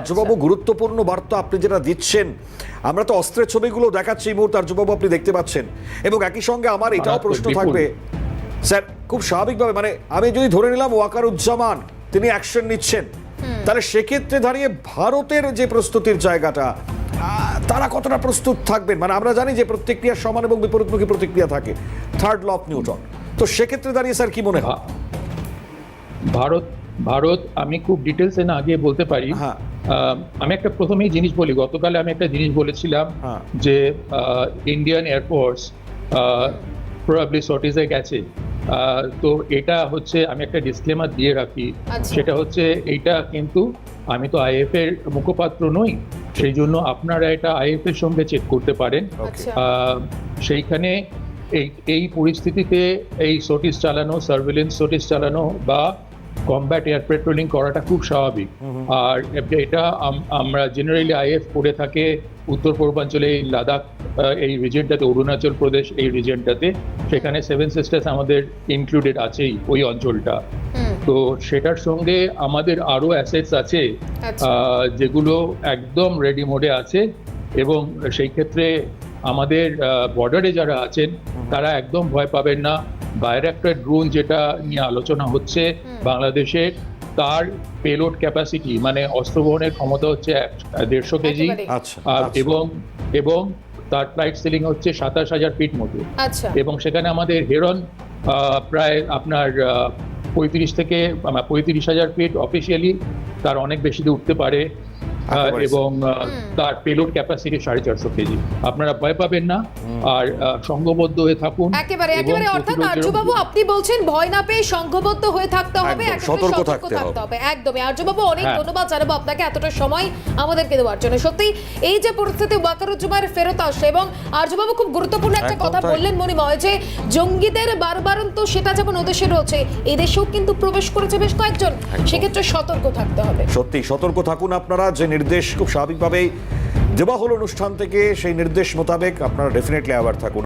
আর্যবাবু, গুরুত্বপূর্ণ বার্তা আপনি যেটা দিচ্ছেন, আমরা তো অস্ত্রের ছবিগুলো দেখাচ্ছি এই মুহূর্তে, আর্যবাবু আপনি দেখতে পাচ্ছেন, এবং একই সঙ্গে আমার এটাও প্রশ্ন থাকবে স্যার, খুব স্বাভাবিকভাবে, মানে আমি যদি ধরে নিলাম ওয়াকারুজ্জামান তিনি অ্যাকশন নিচ্ছেন, তাহলে সেক্ষেত্রে দাঁড়িয়ে ভারতের যে প্রস্তুতির জায়গাটা, তারা কতটা প্রস্তুত থাকবেন? মানে আমরা জানি যে প্রতিক্রিয়ার সমান এবং বিপরীতমুখী প্রতিক্রিয়া থাকে, থার্ড ল অফ নিউটন। তো সেক্ষেত্রে দাঁড়িয়ে স্যার কি মনে হয়? ভারত আমি খুব ডিটেলসে না আগে বলতে পারি। আমি একটা প্রথমেই জিনিস বলি, গতকালে আমি একটা জিনিস বলেছিলাম যে ইন্ডিয়ান এয়ারফোর্স প্রবাবলি সটিজে গেছে। তো এটা হচ্ছে, আমি একটা ডিসক্লেমার দিয়ে রাখি, সেটা হচ্ছে এইটা কিন্তু আমি তো আইএফ এর মুখপাত্র নই, সেই জন্য আপনারা এটা আইএফ এর সঙ্গে চেক করতে পারেন। সেইখানে এই পরিস্থিতিতে এই সটিজ চালানো, সার্ভেলেন্স সটিজ চালানো বা কমব্যাট এয়ার পেট্রোলিং করাটা খুব স্বাভাবিক। আর এটা আমরা জেনারেলি আইএফ করে থাকে উত্তর পূর্বাঞ্চলে, এই লাদাখ এই রিজনটাতে, অরুণাচল প্রদেশ এই রিজনটাতে, সেখানে সেভেন সিস্টার্স আমাদের ইনক্লুডেড আছেই ওই অঞ্চলটা। তো সেটার সঙ্গে আমাদের আরো অ্যাসেটস আছে যেগুলো একদম রেডি মোডে আছে, এবং সেই ক্ষেত্রে আমাদের বর্ডারে যারা আছেন তারা একদম ভয় পাবেন না। বাইরেক্টর ড্রোন যেটা নিয়ে আলোচনা হচ্ছে বাংলাদেশের, তার পেলোড ক্যাপাসিটি মানে অস্ত্র বহনের ক্ষমতা হচ্ছে 150 কেজি, এবং তার ফ্লাইট সিলিং হচ্ছে 27,000 ফিট মতো। এবং সেখানে আমাদের হেরন প্রায় আপনার 35,000 ফিট অফিসিয়ালি, তার অনেক বেশি উঠতে পারে, এবং তার পেলোড ক্যাপাসিটি 450 কেজি। আপনারা ভয় পাবেন না, আর সংঘবদ্ধ হয়ে থাকুন। একেবারে অর্থাৎ আর্যবাবু আপনি বলছেন ভয় না পেয়ে সংঘবদ্ধ হয়ে থাকতে হবে, সতর্ক থাকতে হবে। একদমই আর্যবাবু, অনেক ধন্যবাদ জানাবো আপনাকে এতটা সময় আমাদেরকে দেওয়ার জন্য। সত্যি এই যে পরিস্থিতি, ওয়াকারুজ্জামানের ফেরত আসে, এবং আর্যবাবু খুব গুরুত্বপূর্ণ একটা কথা বললেন মনিময়, যে জঙ্গিদের বারবারন্ত সেটা যেমন ওদেশে রয়েছে, এই দেশেও কিন্তু প্রবেশ করেছে বেশ কয়েকজন, সেক্ষেত্রে সতর্ক থাকতে হবে। সত্যি সতর্ক থাকুন আপনারা। যে নির্দেশ খুব স্বাভাবিকভাবেই দেওয়া হলো অনুষ্ঠান থেকে, সেই নির্দেশ মোতাবেক আপনারা ডেফিনেটলি অ্যাওয়ার থাকুন।